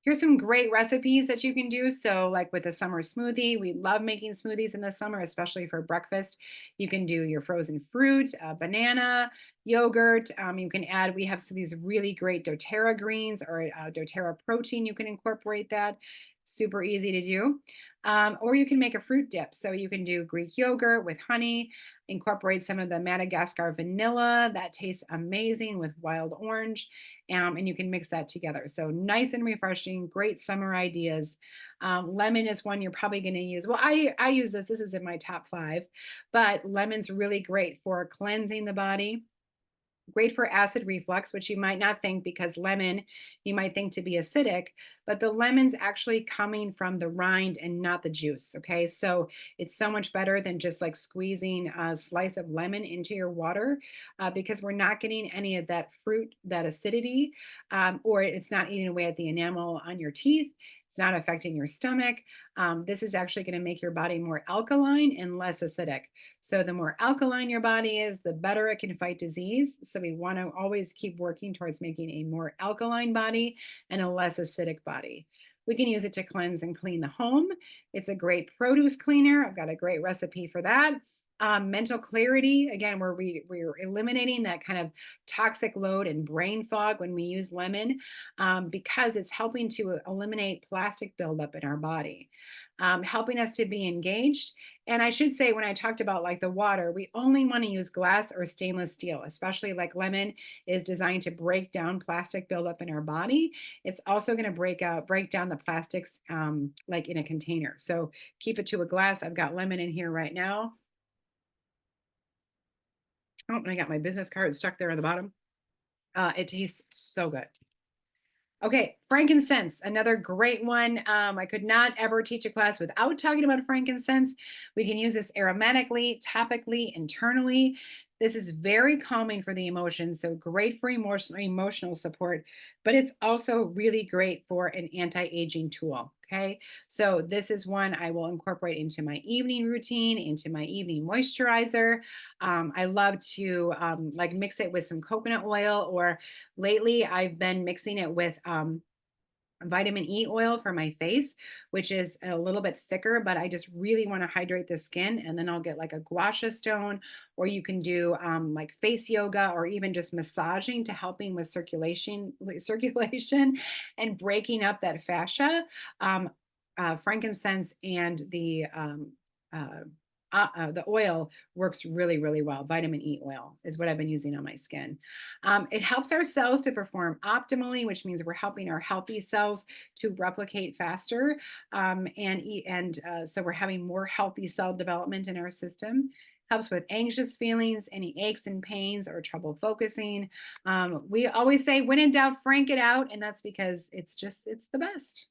Here's some great recipes that you can do. So, like with a summer smoothie, we love making smoothies in the summer, especially for breakfast. You can do your frozen fruit, banana, yogurt. You can add, we have some of these really great doTERRA greens or doTERRA protein. You can incorporate that. Super easy to do. Or you can make a fruit dip. So, you can do Greek yogurt with honey, incorporate some of the Madagascar vanilla. That tastes amazing with wild orange and you can mix that together. So nice and refreshing, great summer ideas. Lemon is one you're probably going to use. Well, I use this. This is in my top 5, but lemon's really great for cleansing the body. Great for acid reflux, which you might not think because lemon, you might think to be acidic, but the lemon's actually coming from the rind and not the juice. Okay. So it's so much better than just like squeezing a slice of lemon into your water because we're not getting any of that fruit, that acidity, or it's not eating away at the enamel on your teeth. It's not affecting your stomach. This is actually going to make your body more alkaline and less acidic. So the more alkaline your body is, the better it can fight disease. So we want to always keep working towards making a more alkaline body and a less acidic body. We can use it to cleanse and clean the home. It's a great produce cleaner. I've got a great recipe for that. Mental clarity, again, we're eliminating that kind of toxic load and brain fog when we use lemon because it's helping to eliminate plastic buildup in our body, helping us to be engaged. And I should say, when I talked about like the water, we only want to use glass or stainless steel, especially like lemon is designed to break down plastic buildup in our body. It's also going to break down the plastics like in a container. So keep it to a glass. I've got lemon in here right now. Oh, and I got my business card stuck there on the bottom. It tastes so good. Okay, frankincense, another great one. I could not ever teach a class without talking about frankincense. We can use this aromatically, topically, internally. This is very calming for the emotions, so great for emotional support, but it's also really great for an anti-aging tool. Okay. So this is one I will incorporate into my evening routine, into my evening moisturizer. I love to like mix it with some coconut oil, or lately I've been mixing it with vitamin E oil for my face, which is a little bit thicker, but I just really want to hydrate the skin. And then I'll get like a gua sha stone, or you can do like face yoga, or even just massaging to helping with circulation and breaking up that fascia. Um, Frankincense and uh, the oil works really, really well. Vitamin E oil is what I've been using on my skin. It helps our cells to perform optimally, which means we're helping our healthy cells to replicate faster. So we're having more healthy cell development in our system. Helps with anxious feelings, any aches and pains, or trouble focusing. We always say, when in doubt, frank it out. And that's because it's the best.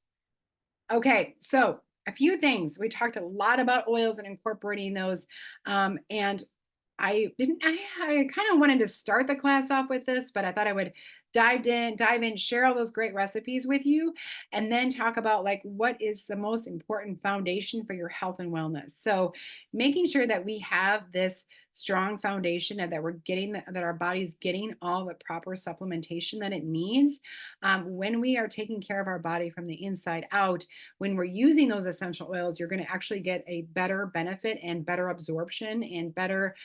Okay, so a few things. We talked a lot about oils and incorporating those. And I didn't, I kind of wanted to start the class off with this, but I thought I would dive in, share all those great recipes with you, and then talk about like what is the most important foundation for your health and wellness. So making sure that we have this strong foundation and that we're getting that our body's getting all the proper supplementation that it needs. When we are taking care of our body from the inside out, when we're using those essential oils, you're going to actually get a better benefit and better absorption and better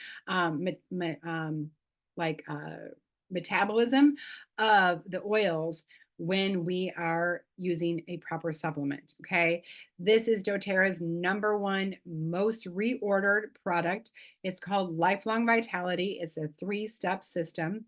me- me- like metabolism of the oils when we are using a proper supplement. Okay. This is doTERRA's number one most reordered product. It's called Lifelong Vitality. It's a 3-step system,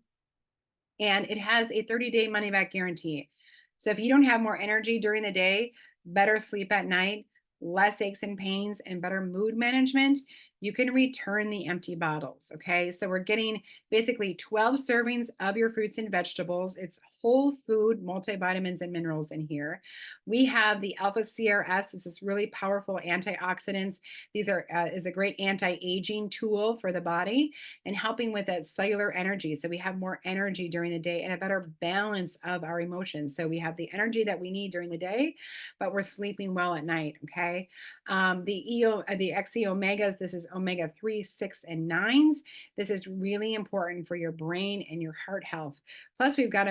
and it has a 30-day money back guarantee. So if you don't have more energy during the day, better sleep at night, less aches and pains, and better mood management, you can return the empty bottles. Okay. So we're getting basically 12 servings of your fruits and vegetables. It's whole food multivitamins and minerals in here. We have the Alpha CRS. This is really powerful antioxidants. These are is a great anti-aging tool for the body and helping with that cellular energy. So we have more energy during the day and a better balance of our emotions. So we have the energy that we need during the day, but we're sleeping well at night. Okay. The XE omegas, this is omega 3, 6, and 9s. This is really important for your brain and your heart health. Plus, we got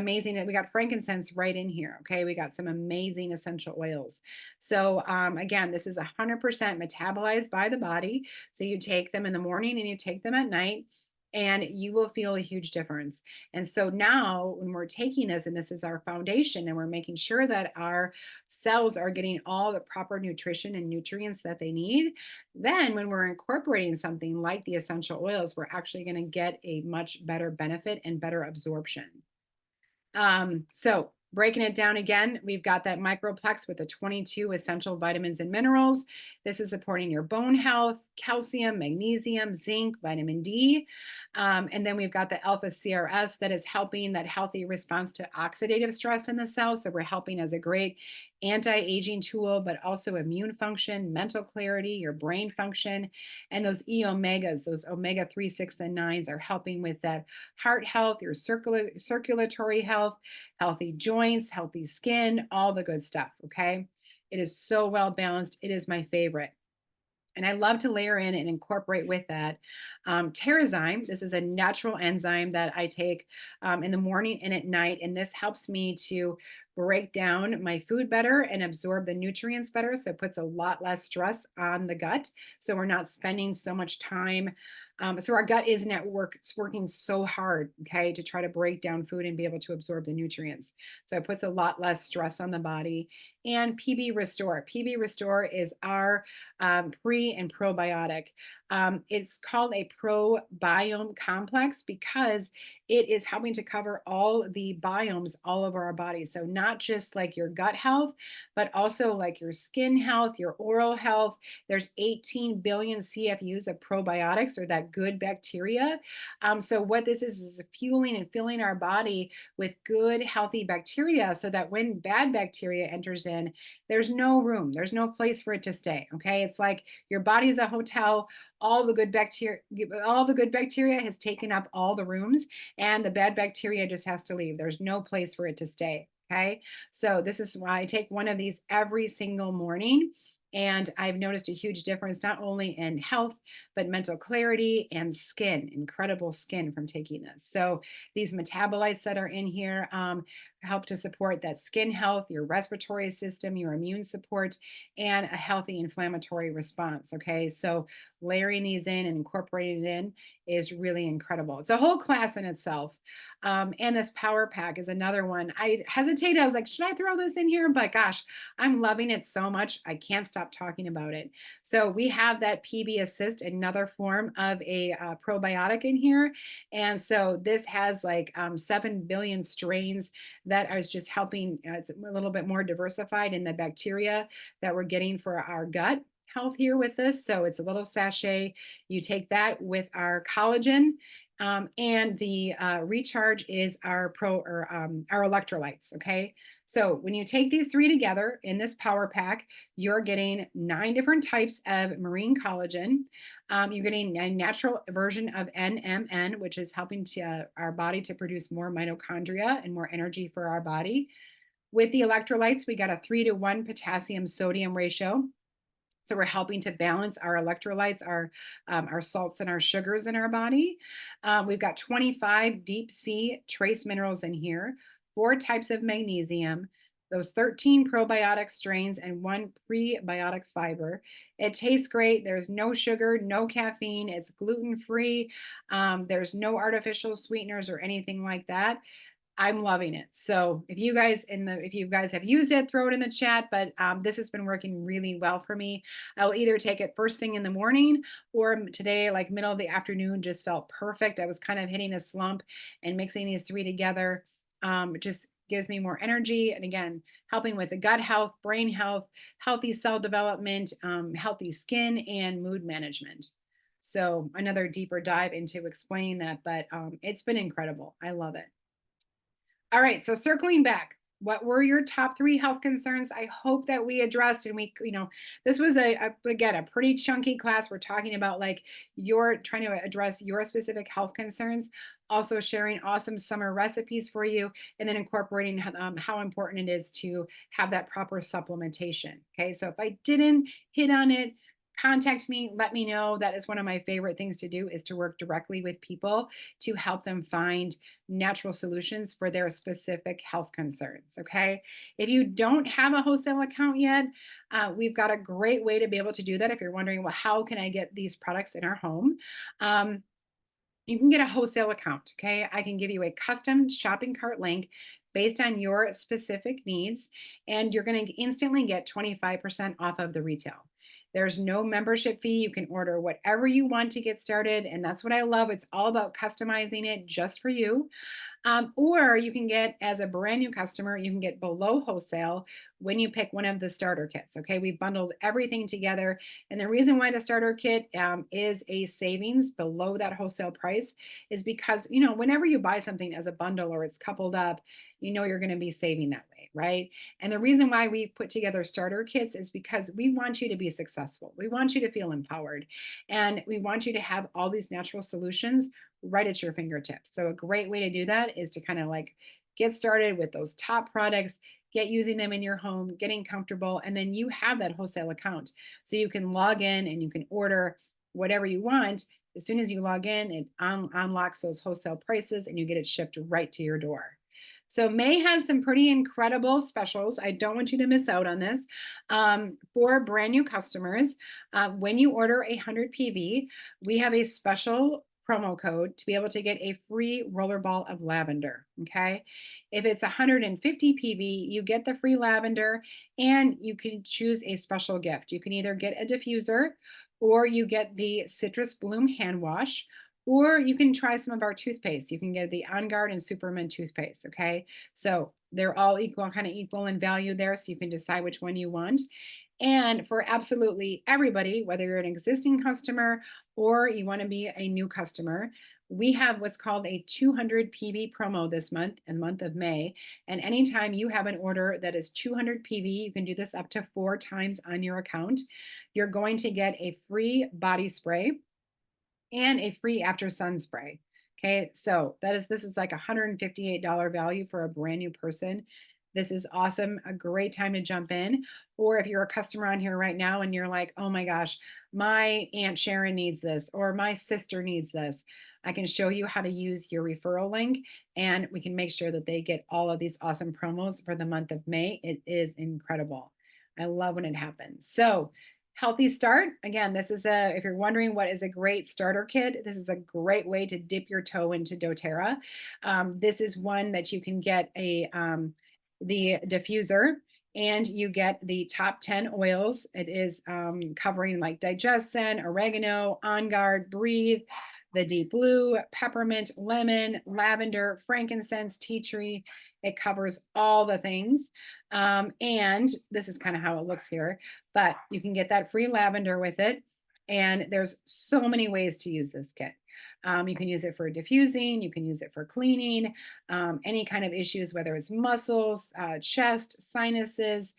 frankincense right in here. Okay. We got some amazing essential oils. So, again, this is 100% metabolized by the body. So you take them in the morning and you take them at night, and you will feel a huge difference. And so now, when we're taking this, and this is our foundation, and we're making sure that our cells are getting all the proper nutrition and nutrients that they need, then when we're incorporating something like the essential oils, we're actually going to get a much better benefit and better absorption. So breaking it down again, we've got that microplex with the 22 essential vitamins and minerals. This is supporting your bone health, calcium, magnesium, zinc, vitamin D. And then we've got the alpha CRS that is helping that healthy response to oxidative stress in the cell. So we're helping as a great anti-aging tool, but also immune function, mental clarity, your brain function. And those E omegas, those omega 3, 6, and 9s are helping with that heart health, your circulatory health, healthy joints, healthy skin, all the good stuff. Okay. It is so well balanced. It is my favorite. And I love to layer in and incorporate with that Terrazyme. This is a natural enzyme that I take in the morning and at night. And this helps me to break down my food better and absorb the nutrients better. So it puts a lot less stress on the gut. So we're not spending so much time. So our gut isn't at work. It's working so hard, okay, to try to break down food and be able to absorb the nutrients. So it puts a lot less stress on the body. And PB Restore. PB Restore is our pre and probiotic. It's called a probiome complex because it is helping to cover all the biomes all over our body. So not just like your gut health, but also like your skin health, your oral health. There's 18 billion CFUs of probiotics, or that good bacteria. So what this is fueling and filling our body with good, healthy bacteria so that when bad bacteria enters in, there's no room, there's no place for it to stay. Okay. It's like your body is a hotel. All the good bacteria has taken up all the rooms, and the bad bacteria just has to leave. There's no place for it to stay. Okay. So this is why I take one of these every single morning. And I've noticed a huge difference, not only in health, but mental clarity and skin, incredible skin from taking this. So these metabolites that are in here help to support that skin health, your respiratory system, your immune support, and a healthy inflammatory response. Okay. So layering these in and incorporating it in is really incredible. It's a whole class in itself. And this power pack is another one. I hesitated. I was like, should I throw this in here? But gosh, I'm loving it so much. I can't stop talking about it. So we have that PB Assist, another form of a probiotic in here. And so this has like 7 billion strains that is just helping. It's a little bit more diversified in the bacteria that we're getting for our gut health here with this. So it's a little sachet. You take that with our collagen, and the recharge is our our electrolytes. Okay, so when you take these three together in this power pack, you're getting 9 different types of marine collagen. You're getting a natural version of NMN, which is helping our body to produce more mitochondria and more energy for our body. With the electrolytes, we got a 3-to-1 potassium sodium ratio. So we're helping to balance our electrolytes, our salts and our sugars in our body. We've got 25 deep sea trace minerals in here, 4 types of magnesium, those 13 probiotic strains, and 1 prebiotic fiber. It tastes great. There's no sugar, no caffeine. It's gluten free. There's no artificial sweeteners or anything like that. I'm loving it. So if you guys have used it, throw it in the chat. But this has been working really well for me. I'll either take it first thing in the morning, or today, like middle of the afternoon, just felt perfect. I was kind of hitting a slump, and mixing these three together just gives me more energy. And again, helping with the gut health, brain health, healthy cell development, healthy skin, and mood management. So another deeper dive into explaining that, but it's been incredible. I love it. All right, so circling back, what were your top 3 health concerns? I hope that we addressed, and this was again, a pretty chunky class. We're talking about like you're trying to address your specific health concerns, also sharing awesome summer recipes for you, and then incorporating how important it is to have that proper supplementation. Okay, so if I didn't hit on it, contact me, let me know. That is one of my favorite things to do, is to work directly with people to help them find natural solutions for their specific health concerns. Okay. If you don't have a wholesale account yet, we've got a great way to be able to do that. If you're wondering, well, how can I get these products in our home? You can get a wholesale account. Okay. I can give you a custom shopping cart link based on your specific needs, and you're going to instantly get 25% off of the retail. There's no membership fee. You can order whatever you want to get started. And that's what I love. It's all about customizing it just for you. Or you can get, as a brand new customer, you can get below wholesale when you pick one of the starter kits. Okay, we bundled everything together. And the reason why the starter kit is a savings below that wholesale price is because, whenever you buy something as a bundle or it's coupled up, you're going to be saving that way, right? And the reason why we put together starter kits is because we want you to be successful. We want you to feel empowered. And we want you to have all these natural solutions right at your fingertips. So a great way to do that is to kind of like get started with those top products, get using them in your home, getting comfortable, and then you have that wholesale account. So you can log in and you can order whatever you want. As soon as you log in, it unlocks those wholesale prices and you get it shipped right to your door. So May has some pretty incredible specials. I don't want you to miss out on this. For brand new customers, when you order 100 PV, we have a special promo code to be able to get a free rollerball of lavender. Okay. If it's 150 PV, you get the free lavender, and you can choose a special gift. You can either get a diffuser, or you get the citrus bloom hand wash, or you can try some of our toothpaste. You can get the On Guard and Superman toothpaste. Okay. So they're all kind of equal in value there. So you can decide which one you want. And for absolutely everybody, whether you're an existing customer or you want to be a new customer, we have what's called a 200 PV promo this month, in the month of May. And anytime you have an order that is 200 PV, you can do this up to 4 times on your account. You're going to get a free body spray and a free after sun spray. Okay, so this is like $158 value for a brand new person. this is awesome, a great time to jump in. Or if you're a customer on here right now and you're like, oh my gosh, my Aunt Sharon needs this, or my sister needs this, I can show you how to use your referral link and we can make sure that they get all of these awesome promos for the month of May. It is incredible. I love when it happens. So, healthy start. Again, this is if you're wondering what is a great starter kit, this is a great way to dip your toe into doTERRA. This is one that you can get the diffuser and you get the top 10 oils. It is covering like Digescen, oregano, On Guard, Breathe, the deep blue, peppermint, lemon, lavender, frankincense, tea tree. It covers all the things. And this is kind of how it looks here, but you can get that free lavender with it. And there's so many ways to use this kit. You can use it for diffusing, you can use it for cleaning, any kind of issues, whether it's muscles, chest, sinuses,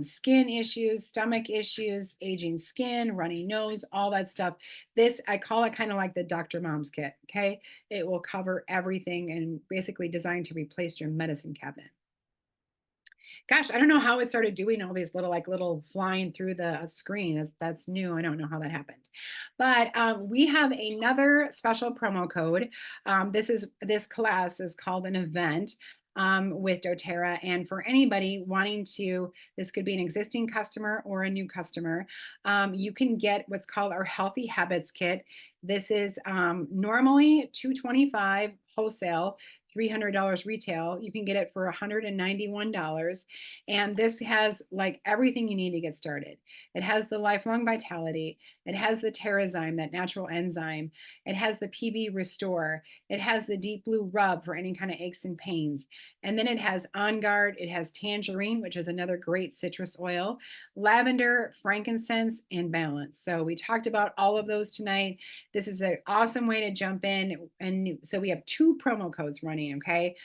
skin issues, stomach issues, aging skin, runny nose, all that stuff. This, I call it kind of like the Dr. Mom's kit. Okay. It will cover everything and basically designed to replace your medicine cabinet. Gosh, I don't know how it started doing all these little flying through the screen. That's new. I don't know how that happened. But we have another special promo code. This class is called an event with doTERRA. And for anybody wanting to, this could be an existing customer or a new customer, you can get what's called our Healthy Habits Kit. This is normally $225 wholesale, $300 retail. You can get it for $191. And this has like everything you need to get started. It has the lifelong vitality. It has the Terrazyme, that natural enzyme. It has the PB Restore. It has the deep blue rub for any kind of aches and pains. And then it has On Guard. It has tangerine, which is another great citrus oil, lavender, frankincense, and balance. So we talked about all of those tonight. This is an awesome way to jump in. And so we have two promo codes running, okay?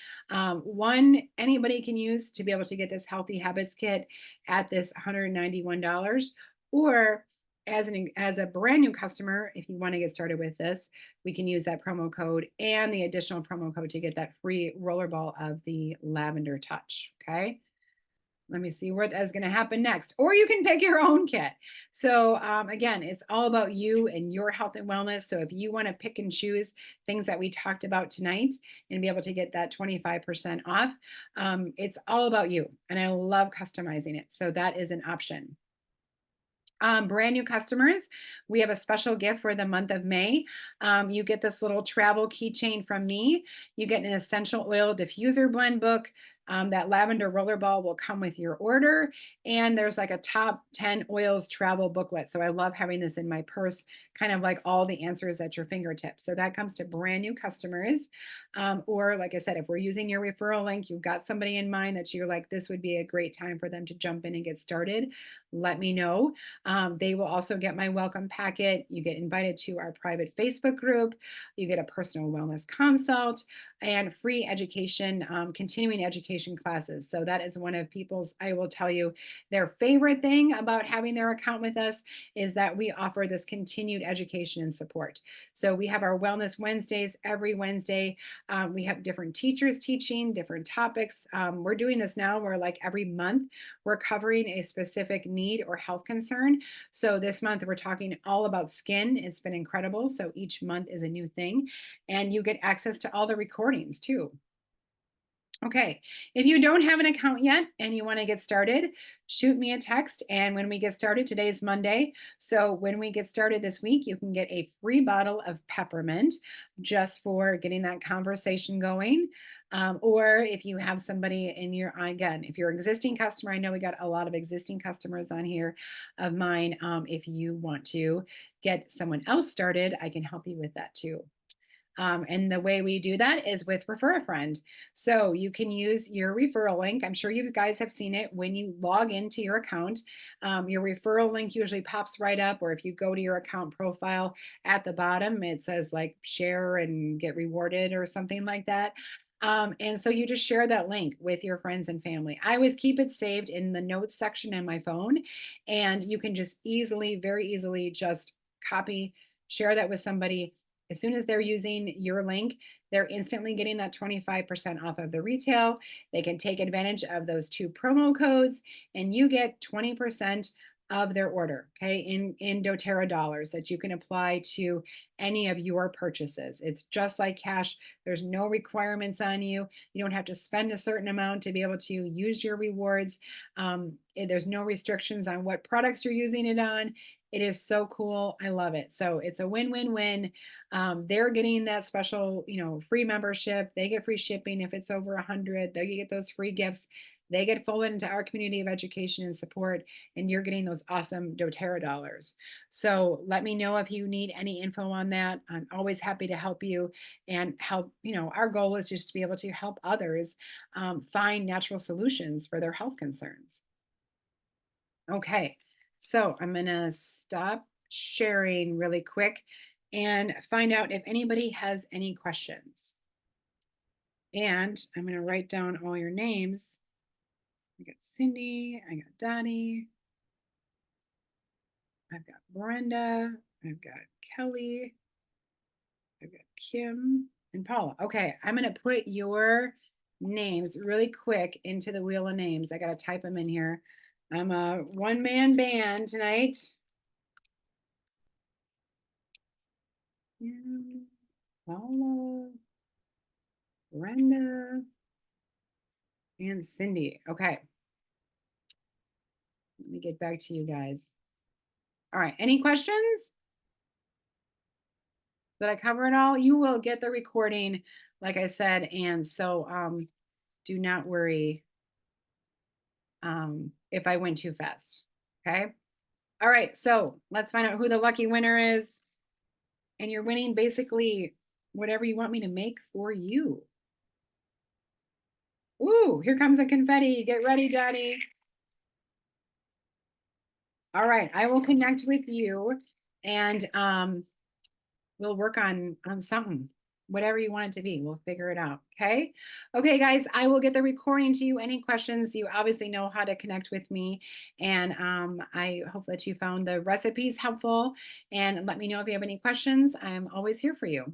One, anybody can use to be able to get this Healthy Habits Kit at this $191. Or as a brand new customer, if you want to get started with this, we can use that promo code and the additional promo code to get that free rollerball of the Lavender Touch, okay? Let me see what is going to happen next. Or you can pick your own kit. So again, it's all about you and your health and wellness. So if you want to pick and choose things that we talked about tonight and be able to get that 25% off, it's all about you. And I love customizing it. So that is an option. Brand new customers, we have a special gift for the month of May. You get this little travel keychain from me. You get an essential oil diffuser blend book. That lavender rollerball will come with your order. And there's like a top 10 oils travel booklet. So I love having this in my purse, kind of like all the answers at your fingertips. So that comes to brand new customers. Or like I said, if we're using your referral link, you've got somebody in mind that you're like, this would be a great time for them to jump in and get started. Let me know. They will also get my welcome packet. You get invited to our private Facebook group. You get a personal wellness consult and free education, continuing education classes. So that is one of people's, I will tell you, their favorite thing about having their account with us is that we offer this continued education and support. So we have our Wellness Wednesdays every Wednesday. We have different teachers teaching different topics. We're doing this now where like every month we're covering a specific need or health concern. So this month we're talking all about skin. It's been incredible. So each month is a new thing and you get access to all the recordings too. Okay, if you don't have an account yet and you want to get started, shoot me a text. And when we get started, today is Monday. So when we get started this week, you can get a free bottle of peppermint just for getting that conversation going. Or if you have somebody in your, again, if you're an existing customer, I know we got a lot of existing customers on here of mine. If you want to get someone else started, I can help you with that too. And the way we do that is with Refer a Friend. So you can use your referral link. I'm sure you guys have seen it when you log into your account. Your referral link usually pops right up, or if you go to your account profile at the bottom, it says like share and get rewarded or something like that. And so you just share that link with your friends and family. I always keep it saved in the notes section in my phone, and you can just easily, very easily just copy, share that with somebody. As soon as they're using your link, they're instantly getting that 25% off of the retail. They can take advantage of those two promo codes and you get 20% of their order, okay, in doTERRA dollars that you can apply to any of your purchases. It's just like cash. There's no requirements on you. You don't have to spend a certain amount to be able to use your rewards. There's no restrictions on what products you're using it on. It is so cool. I love it. So it's a win-win-win. They're getting that special, free membership. They get free shipping if it's over 100. They get those free gifts. They get folded into our community of education and support, and you're getting those awesome doTERRA dollars. So let me know if you need any info on that. I'm always happy to help you and help. Our goal is just to be able to help others find natural solutions for their health concerns. Okay, so I'm going to stop sharing really quick and find out if anybody has any questions. And I'm going to write down all your names. I got Cindy, I got Dottie, I've got Brenda, I've got Kelly, I've got Kim and Paula. Okay, I'm going to put your names really quick into the wheel of names. I got to type them in here. I'm a one-man band tonight. Paula, Brenda, and Cindy. Okay. Let me get back to you guys. All right. Any questions? Did I cover it all? You will get the recording, like I said. And so do not worry if I went too fast. Okay. All right. So let's find out who the lucky winner is. And you're winning basically whatever you want me to make for you. Ooh, here comes a confetti. Get ready, Daddy. All right, I will connect with you and we'll work on something, whatever you want it to be. We'll figure it out. Okay. Okay, guys, I will get the recording to you. Any questions, you obviously know how to connect with me. And I hope that you found the recipes helpful and let me know if you have any questions. I'm always here for you.